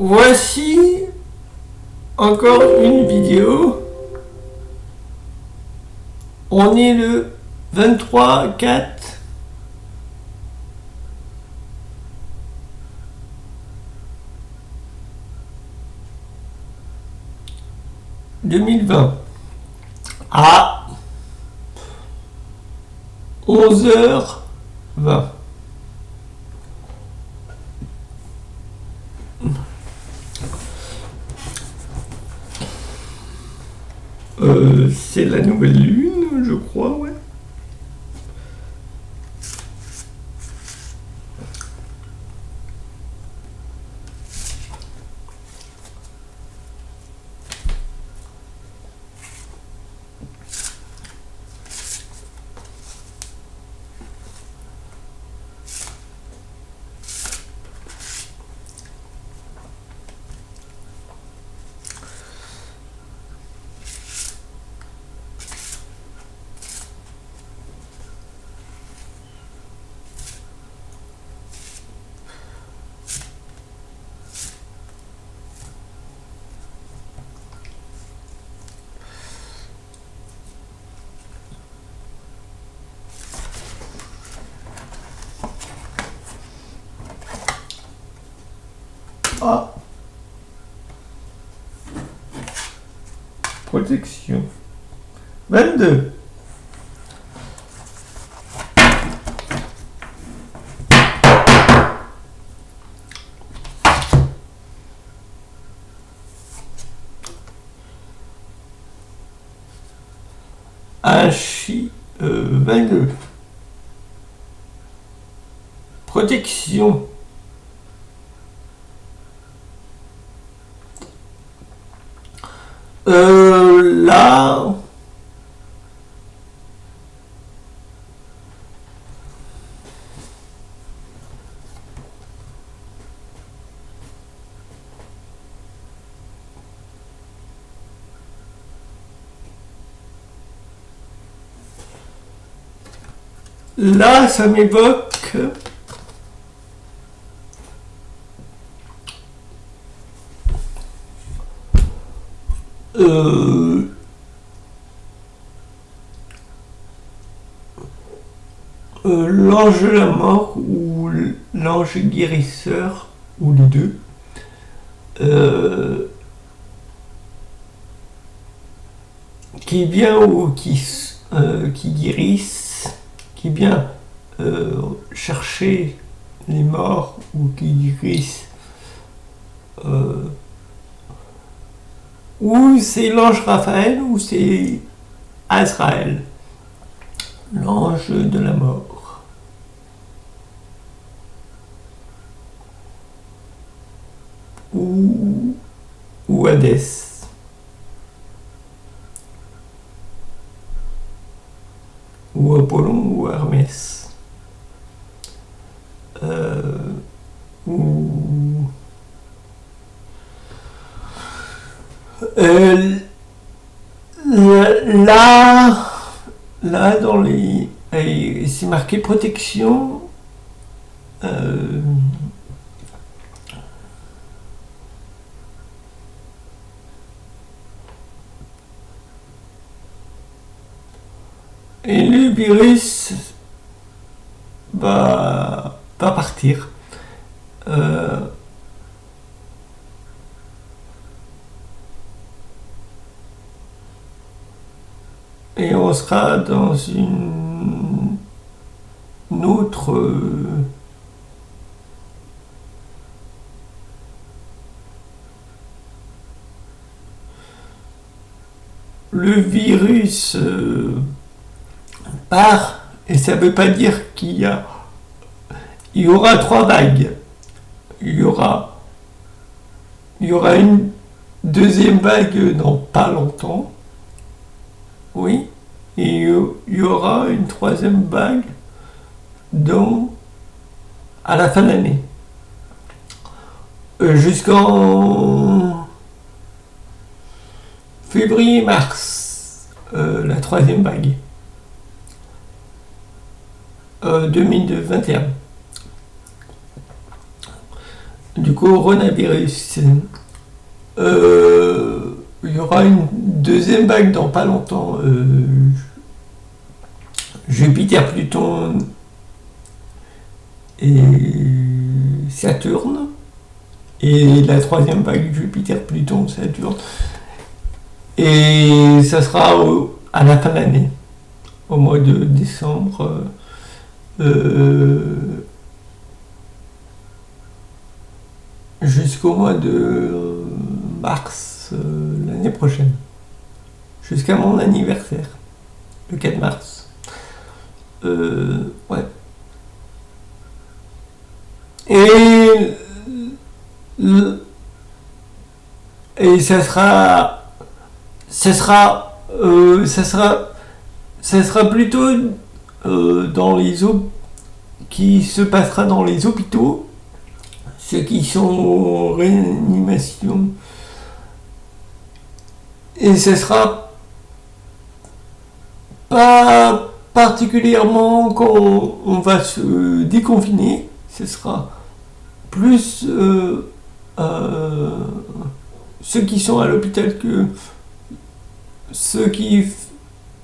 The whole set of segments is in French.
Voici encore une vidéo. On est le 23/4 2020 à 11h20. C'est la nouvelle lune, je crois, ouais. Ah. Protection. 22. Hachi 22. Protection. Là, ça m'évoque l'ange de la mort ou l'ange guérisseur, ou les deux, qui vient ou qui guérisse, qui vient chercher les morts ou qui guérissent, ou c'est l'ange Raphaël ou c'est Azraël, l'ange de la mort. Ou Hadès. Ou Apollon ou Hermès. Là dans les... c'est marqué protection. Et le virus va partir. Et on sera dans une autre le virus part, et ça ne veut pas dire qu'il y aura 3 vagues. Il y aura une deuxième vague dans pas longtemps, oui, et il y aura une troisième vague à la fin de l'année, jusqu'en février-mars, la troisième vague. 2021. du coronavirus. Il y aura une deuxième vague dans pas longtemps. Jupiter, Pluton et Saturne. Et la troisième vague, Jupiter, Pluton, Saturne. Et ça sera à la fin de l'année, au mois de décembre. Jusqu'au mois de mars l'année prochaine. Jusqu'à mon anniversaire, le 4 mars. Ouais. Et, et ça sera plutôt dans les qui se passera dans les hôpitaux, ceux qui sont en réanimation, et ce sera pas particulièrement quand on va se déconfiner, ce sera plus ceux qui sont à l'hôpital que ceux qui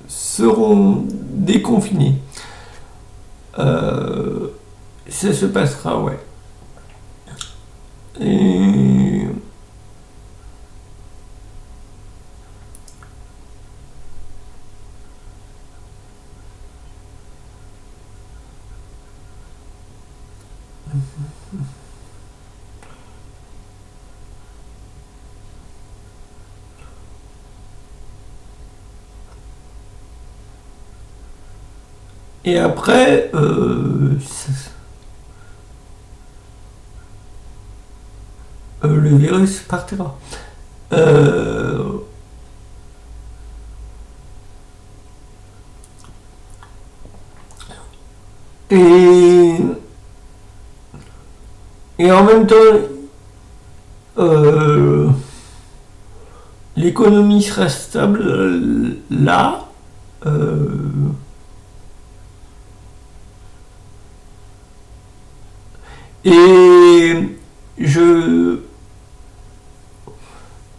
seront déconfinés. Ça se passera, ouais. Et et après, le virus partira. Et, et en même temps, l'économie sera stable là. Et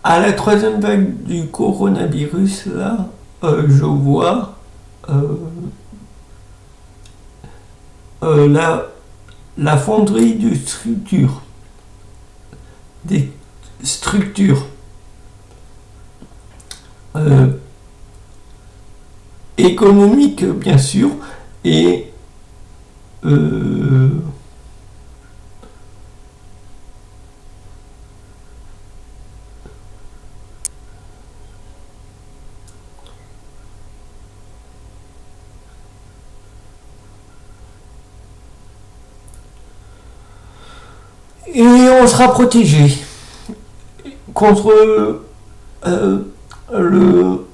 à la troisième vague du coronavirus, là, je vois la fonderie de structures, des structures économiques, bien sûr, et on sera protégé contre le.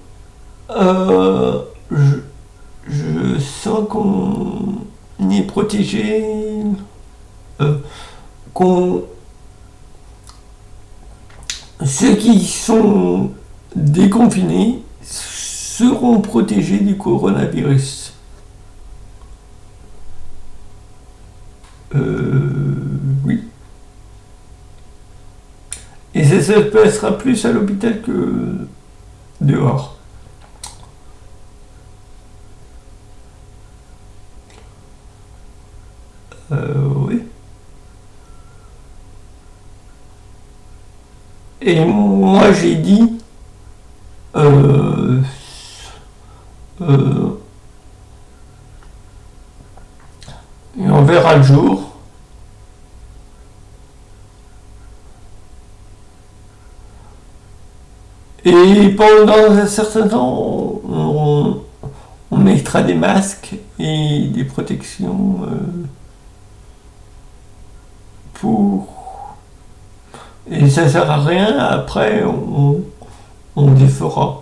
Je sens qu'on est protégé, qu'on ceux qui sont déconfinés seront protégés du coronavirus. Oui. Et ça se passera plus à l'hôpital que dehors. Oui. Et moi j'ai dit et on verra le jour. Et pendant un certain temps, on mettra des masques et des protections pour. Et ça sert à rien, après on défera.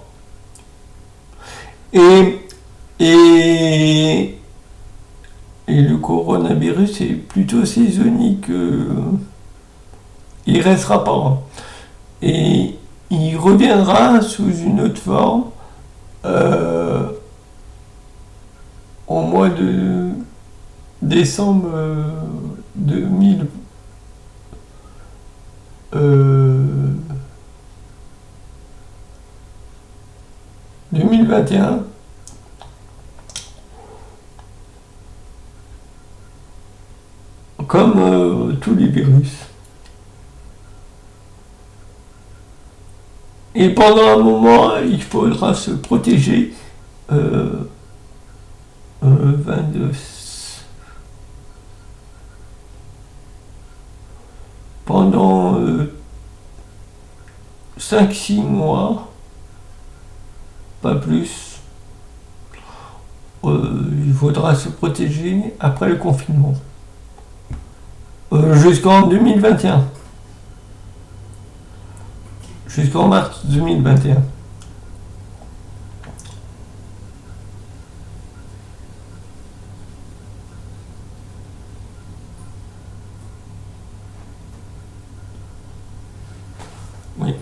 Et, et, et le coronavirus est plutôt saisonnique. Il restera pas. Et il reviendra sous une autre forme au mois de décembre euh, 2021, comme tous les virus. Et pendant un moment, il faudra se protéger. 22. Pendant 5-6 mois, pas plus, il faudra se protéger après le confinement. Jusqu'en 2021. Jusqu'en mars 2021. Oui.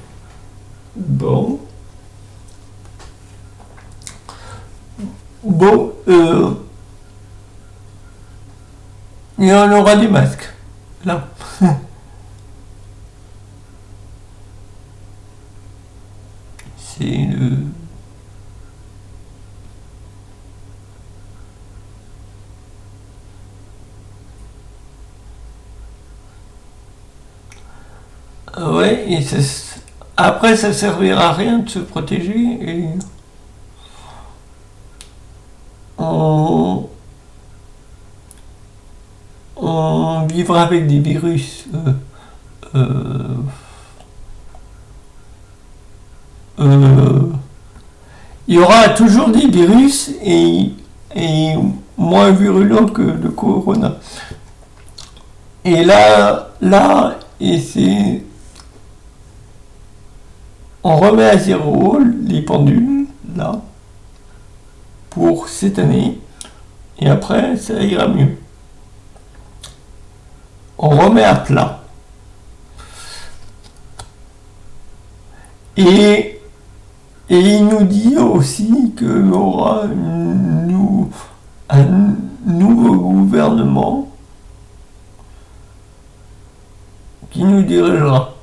Bon. Bon. Et on aura des masques. Là. C'est le. Ouais, et après ça servira à rien de se protéger et on, on vivra avec des virus. Euh, euh, il y aura toujours des virus et moins virulents que le corona. Et là, et c'est, on remet à zéro les pendules, là, pour cette année, et après, ça ira mieux. On remet à plat. Et, et il nous dit aussi qu'il y aura un nouveau gouvernement qui nous dirigera.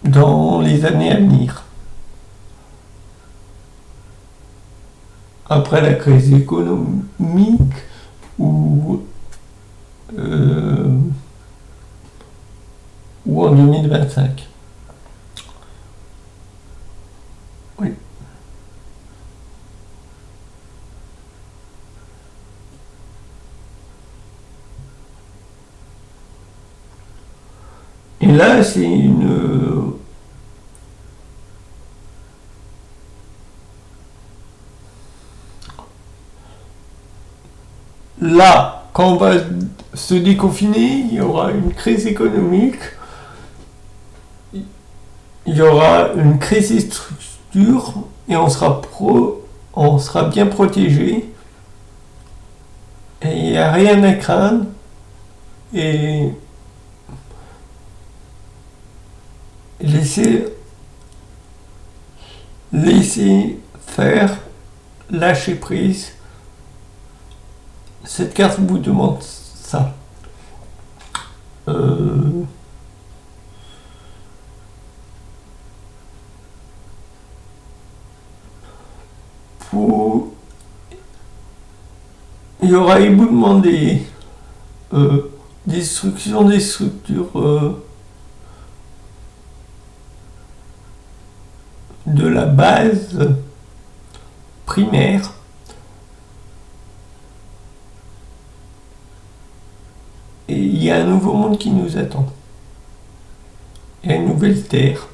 Dans les années à venir. Après la crise économique ou, euh, ou en 2025. Oui. Et là, c'est une. Là, quand on va se déconfiner, il y aura une crise économique, il y aura une crise des structures et on sera bien protégé. Et il n'y a rien à craindre. Et laisser, laisser faire, lâcher prise. Cette carte vous demande ça. Pour, il y aura éboulement des destruction des structures de la base primaire. Et il y a un nouveau monde qui nous attend. Il y a une nouvelle terre.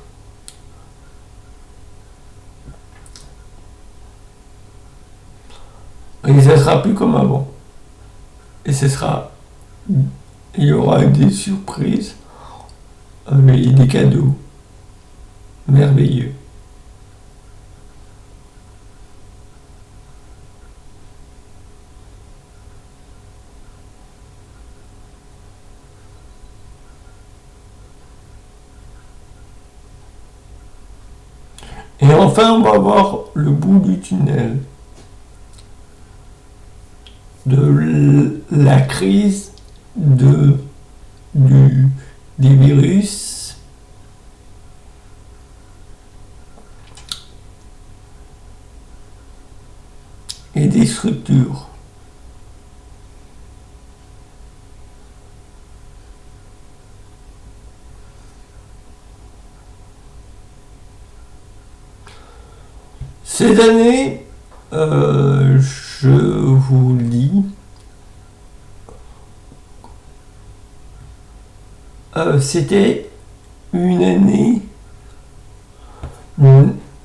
Et ça sera plus comme avant. Et ce sera. Il y aura des surprises et des cadeaux merveilleux. Et enfin, on va voir le bout du tunnel de la crise des virus et des structures. Cette année, je vous le dis, c'était une année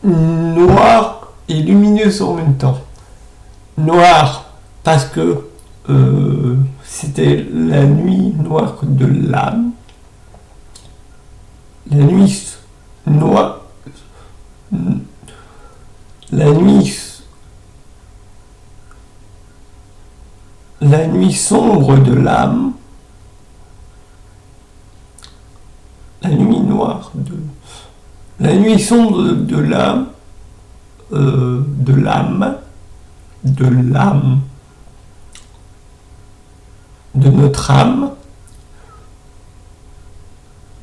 noire et lumineuse en même temps. Noire parce que c'était la nuit noire de l'âme, la nuit noire, la nuit sombre de l'âme, la nuit noire la nuit sombre de l'âme, de notre âme.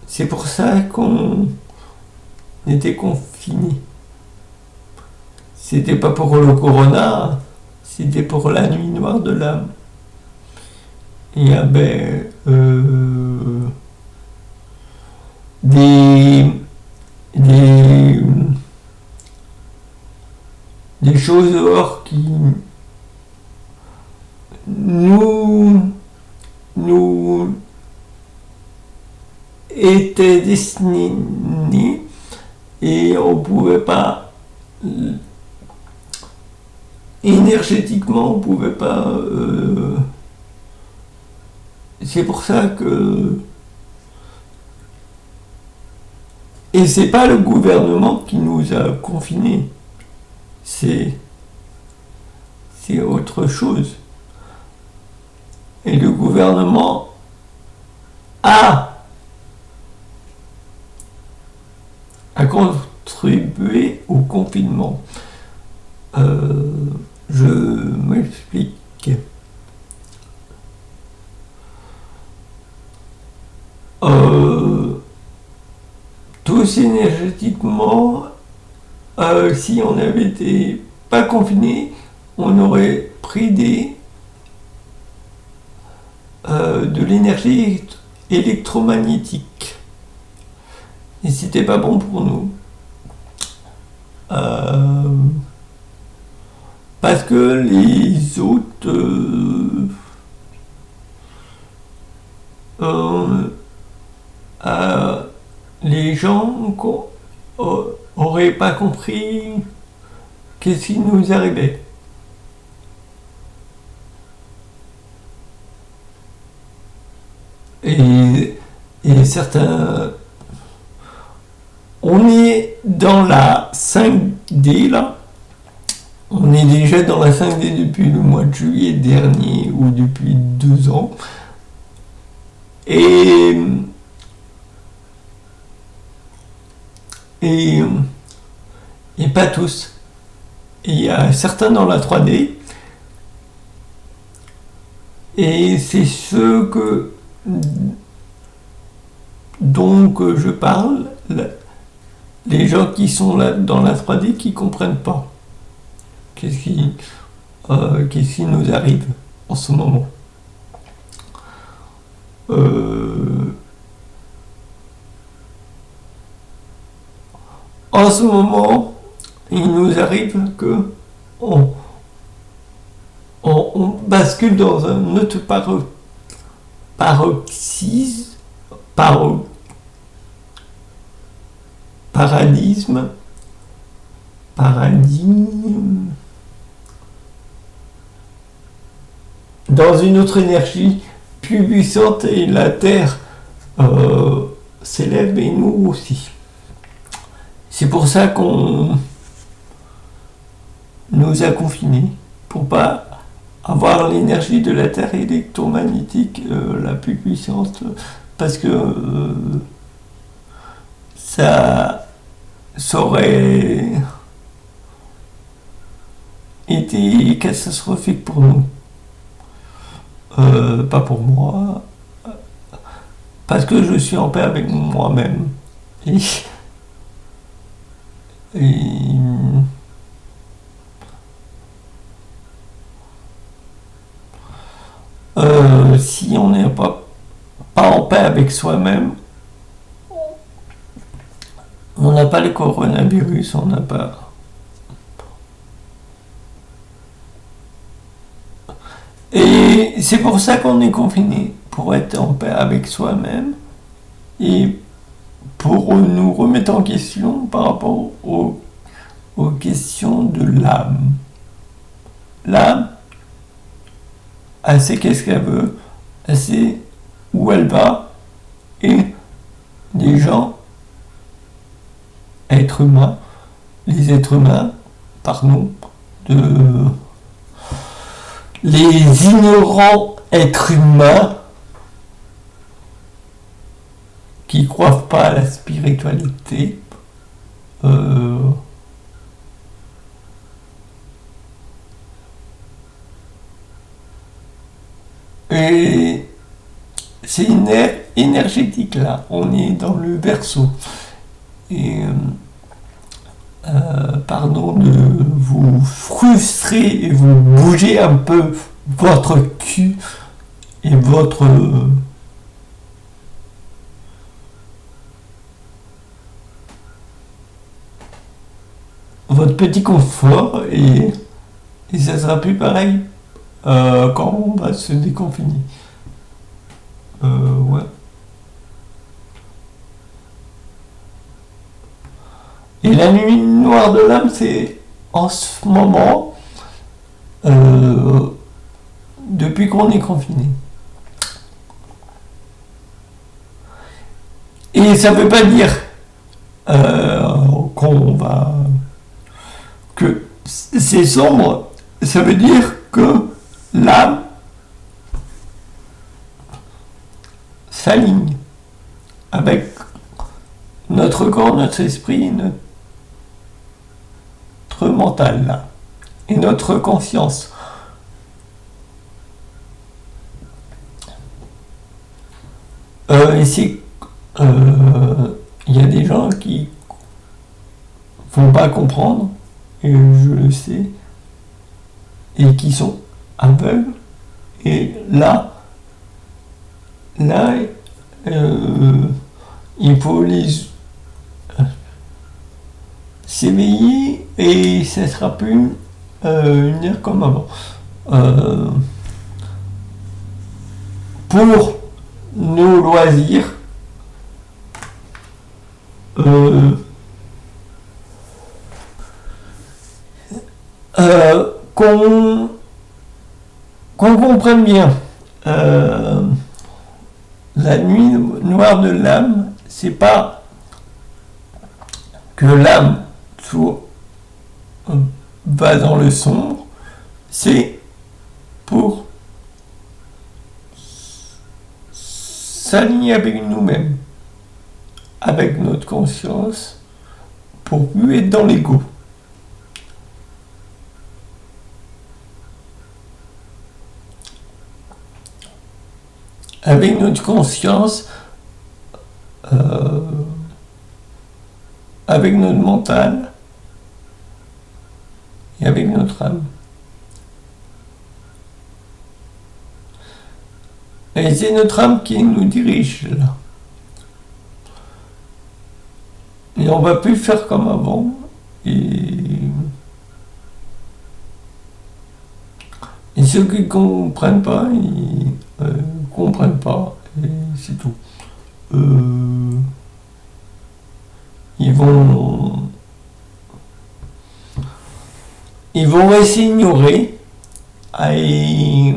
C'est pour ça qu'on était confinés. C'était pas pour le corona, c'était pour la nuit noire de l'âme. Il y avait des choses dehors qui nous étaient destinées et on pouvait pas énergétiquement, on pouvait pas. C'est pour ça que. Et c'est pas le gouvernement qui nous a confinés. C'est autre chose. Et le gouvernement a contribué au confinement. Je m'explique. Tous énergétiquement, si on avait été pas confiné, on aurait pris de l'énergie électromagnétique. Et c'était pas bon pour nous. Parce que les autres les gens auraient pas compris qu'est-ce qui nous arrivait. Et certains... On est dans la 5D là. On est déjà dans la 5D depuis le mois de juillet dernier ou depuis 2 ans. Et pas tous. Il y a certains dans la 3D. Et c'est ceux dont je parle, les gens qui sont là dans la 3D qui comprennent pas. Qu'est-ce qui nous arrive en ce moment. En ce moment, il nous arrive que on bascule dans un autre paradigme, dans une autre énergie plus puissante et la Terre s'élève et nous aussi. C'est pour ça qu'on nous a confinés, pour pas avoir l'énergie de la Terre électromagnétique la plus puissante, parce que ça ça aurait été catastrophique pour nous. Pas pour moi, parce que je suis en paix avec moi-même. Et, et si on n'est pas en paix avec soi-même, on n'a pas le coronavirus, on n'a pas. Et c'est pour ça qu'on est confiné, pour être en paix avec soi-même et pour nous remettre en question par rapport aux questions de l'âme. L'âme, elle sait qu'est-ce qu'elle veut, elle sait où elle va, et les gens, êtres humains, les êtres humains, pardon, de les ignorants êtres humains qui ne croient pas à la spiritualité, et c'est énergétique là, on est dans le verso. Et pardon de vous frustrer et vous bouger un peu votre cul et votre petit confort et ça sera plus pareil quand on va se déconfiner. Ouais. Et la nuit noire de l'âme, c'est en ce moment, depuis qu'on est confiné. Et ça veut pas dire qu'on va que c'est sombre. Ça veut dire que l'âme s'aligne avec notre corps, notre esprit, notre mental là, et notre conscience. Et c'est il y a des gens qui vont pas comprendre, et je le sais, et qui sont aveugles, et là il faut les s'éveiller et ça sera plus une heure comme avant. Pour nos loisirs, qu'on comprenne bien. La nuit noire de l'âme, c'est pas que l'âme va dans le sombre, c'est pour s'aligner avec nous-mêmes, avec notre conscience, pour plus être dans l'ego. Avec notre conscience, avec notre mental et avec notre âme. Et c'est notre âme qui nous dirige là. Et on va plus faire comme avant. Et ceux qui ne comprennent pas, ils comprennent pas. Et c'est tout. Ils vont rester ignorés. Et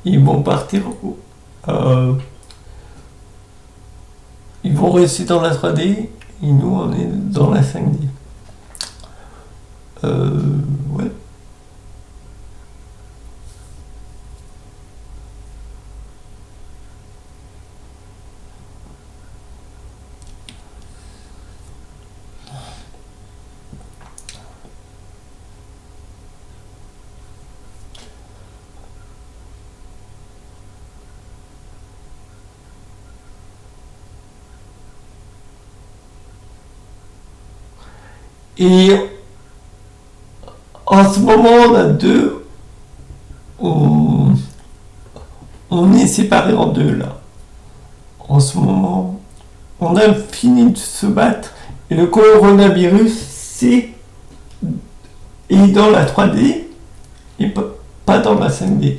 ils vont partir. Ils vont rester dans la 3D et nous on est dans la 5D. Ouais. Et en ce moment, on a deux. On, on est séparés en deux là. En ce moment, on a fini de se battre. Et le coronavirus, est dans la 3D et pas dans la 5D.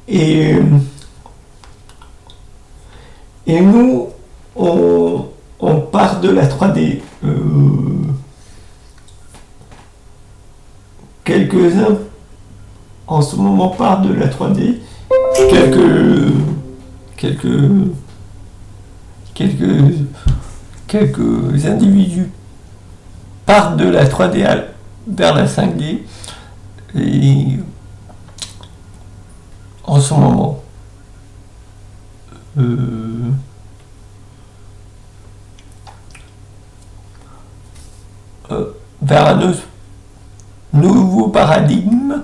Et, et nous, on part de la 3D. Quelques-uns en ce moment partent de la 3D. Quelques, quelques individus partent de la 3D vers la 5D. Et en ce moment, vers un nouveau paradigme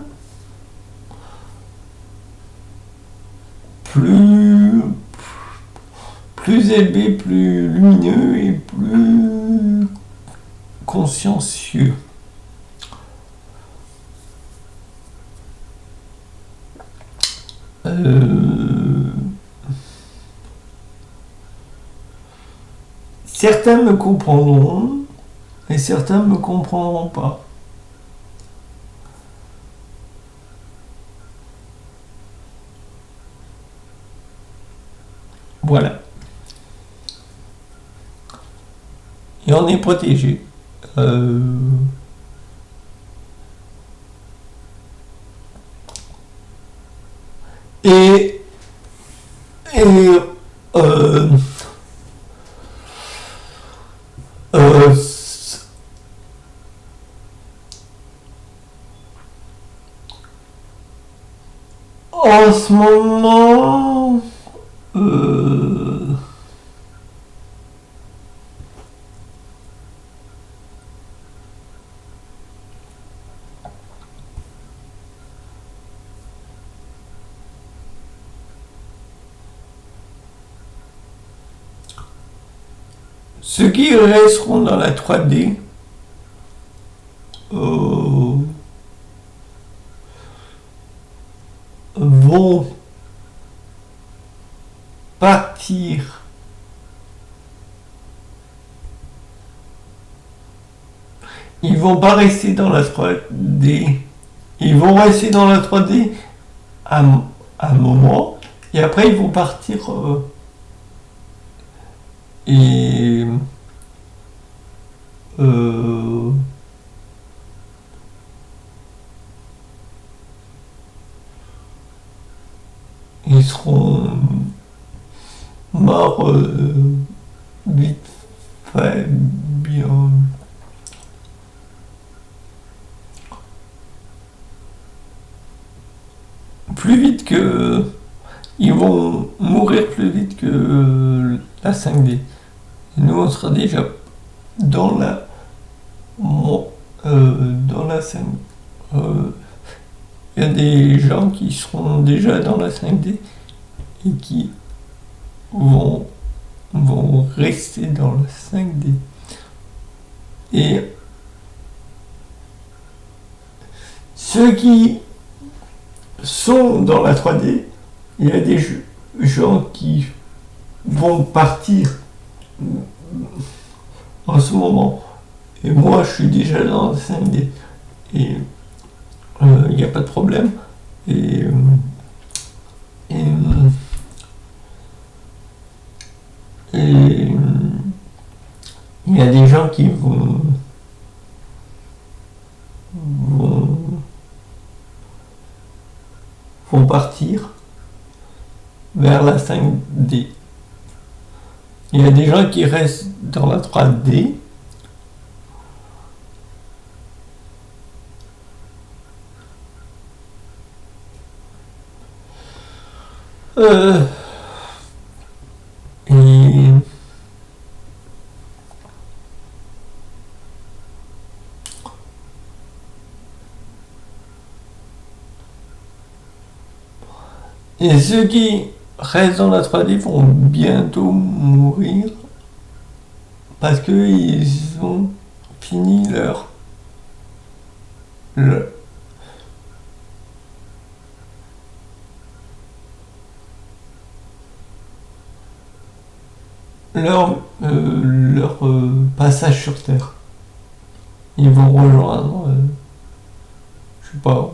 plus élevé, plus lumineux et plus consciencieux. Certains me comprendront et certains ne me comprendront pas. Voilà. Et on est protégé. Et en ce moment, ceux qui resteront dans la 3D vont partir ils vont pas rester dans la 3D, ils vont rester dans la 3D à un moment et après ils vont partir et ils seront morts vite fait, bien. Plus vite que. Ils vont mourir plus vite que la 5D. Et nous, on sera déjà dans la. Dans la 5D. Il y a des gens qui seront déjà dans la 5D et qui vont rester dans la 5D. Et ceux qui sont dans la 3D, il y a des gens qui vont partir en ce moment. Et moi, je suis déjà dans la 5D. Et il n'y a pas de problème. Et il y a des gens qui vont partir vers la 5D. Il y a des gens qui restent dans la 3D. Et ceux qui restent dans la 3D vont bientôt mourir parce qu'ils ont fini le- passage sur Terre. Ils vont rejoindre, je sais pas,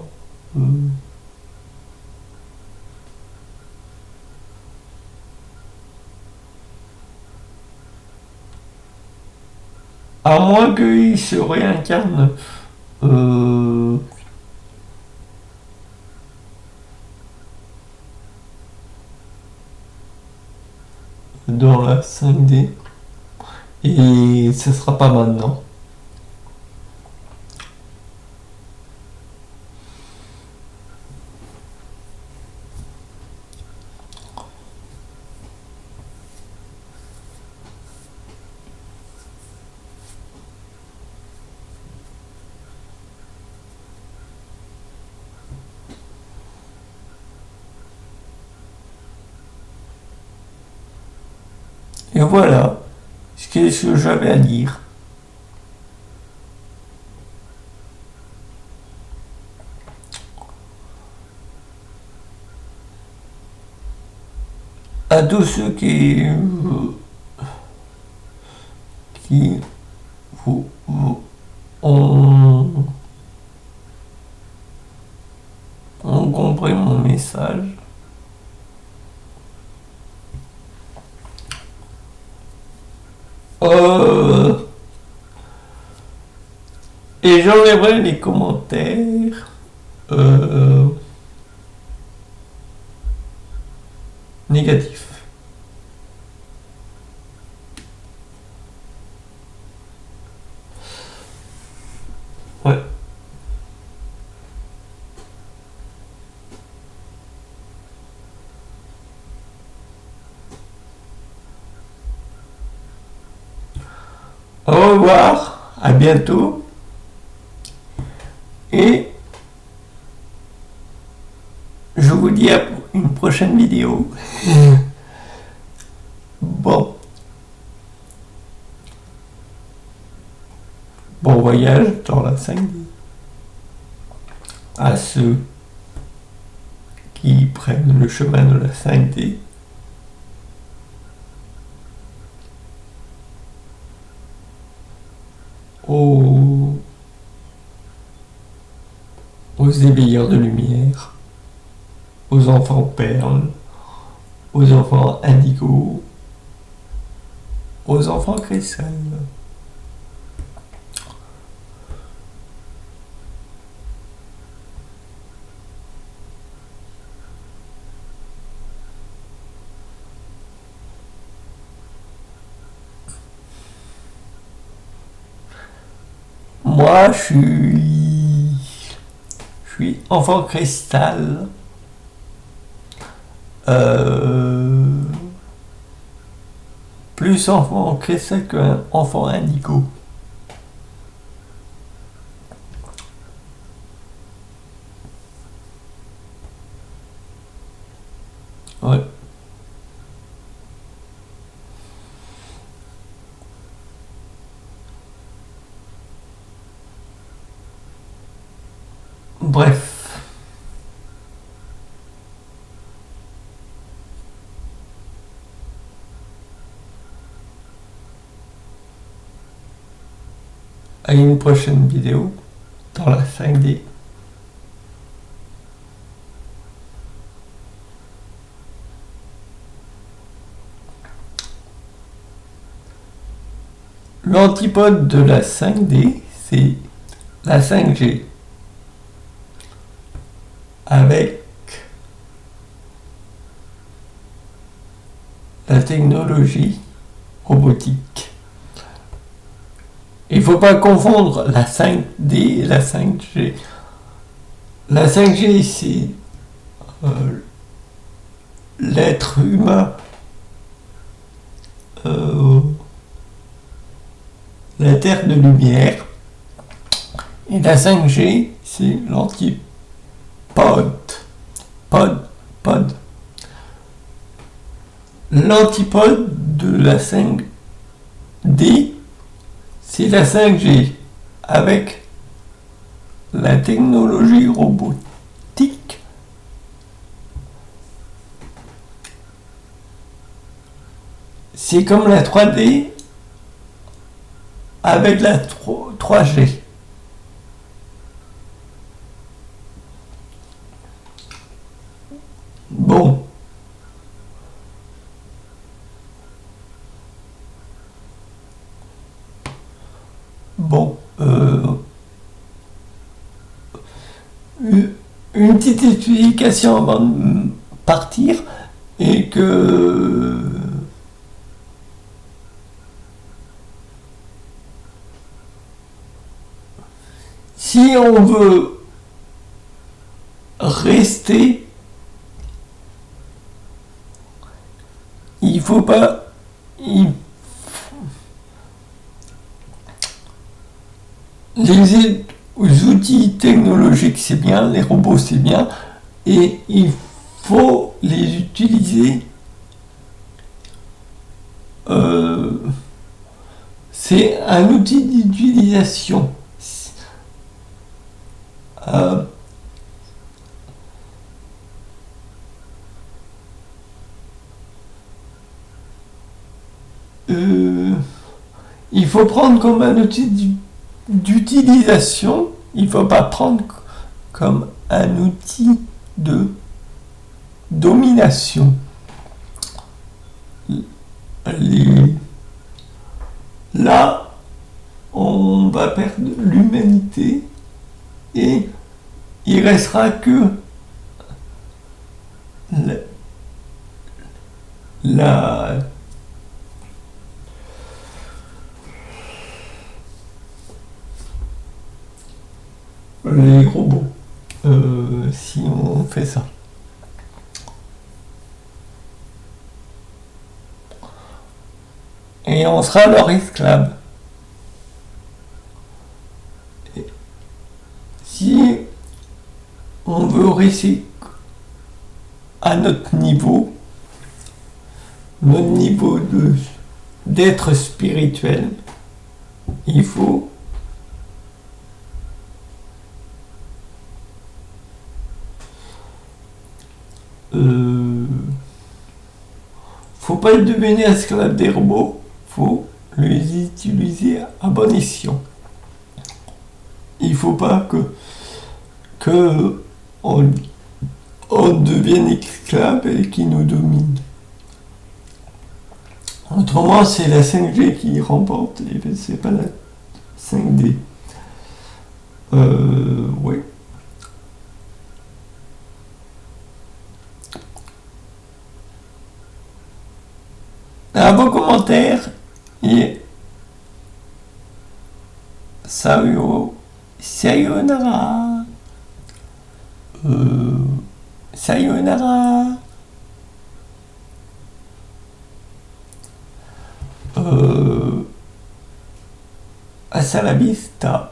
à moins qu'ils se réincarnent dans la 5D. Et ce sera pas maintenant. Et voilà ce que j'avais à dire. À tous ceux qui ont compris mon message. Et j'enlèverai les commentaires négatifs. Ouais. Au revoir, à bientôt. Et je vous dis à une prochaine vidéo. Bon. Bon voyage dans la 5D. À ceux qui prennent le chemin de la 5D. Aux éveilleurs de lumière, aux enfants perles, aux enfants indigo, aux enfants cristal. Moi, je suis enfant cristal. Plus enfant cristal qu'un enfant indigo. Ouais. Bref. À une prochaine vidéo dans la 5D. L'antipode de la 5D, c'est la 5G. Avec la technologie robotique. Il ne faut pas confondre la 5D et la 5G. La 5G, c'est l'être humain, la Terre de lumière. Et la 5G, c'est l'antipode. Pod. L'antipode de la 5D, c'est la 5G. avec la technologie robotique, c'est comme la 3D avec la 3G. Bon. Bon. Une petite explication avant de partir, et que si on veut rester, il faut pas... Les outils technologiques, c'est bien, les robots, c'est bien, et il faut les utiliser. C'est un outil d'utilisation. Il faut prendre comme un outil d'utilisation, il ne faut pas prendre comme un outil de domination. Là, on va perdre l'humanité et il restera que les robots, si on fait ça. Et on sera leur esclave. Si on veut rester à notre niveau d'être spirituel, il faut pas devenir esclave des robots, faut les utiliser à bon escient. Il faut pas que on devienne esclave et qu'ils nous domine. Autrement, c'est la 5G qui remporte et c'est pas la 5D. Oui. Un bon commentaire et sayonara. Sayonara. Hasta la vista.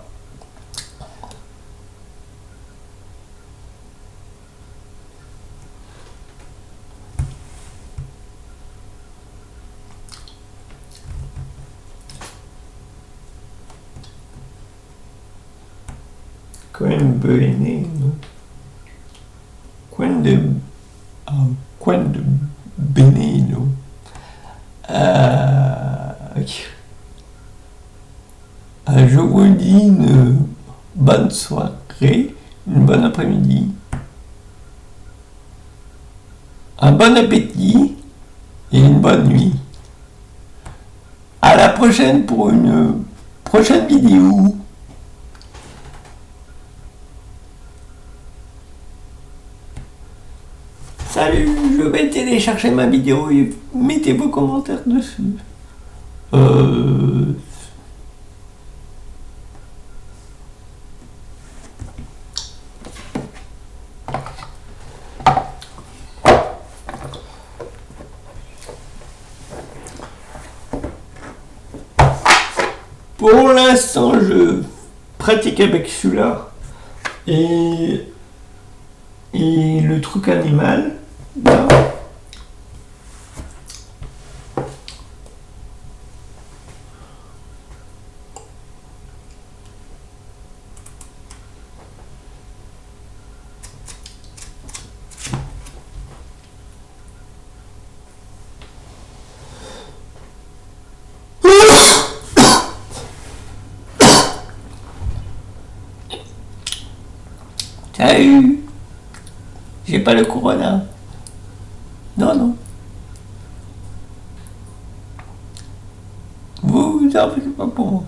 Quando benino. Je vous dis une bonne soirée, une bonne après-midi, un bon appétit et une bonne nuit. À la prochaine pour une prochaine vidéo. Salut, je vais télécharger ma vidéo et mettez vos commentaires dessus. Pour l'instant, je pratique avec celui-là et le truc animal. Là. Salut. J'ai pas le corona. Non, non. Vous en faites pas pour moi.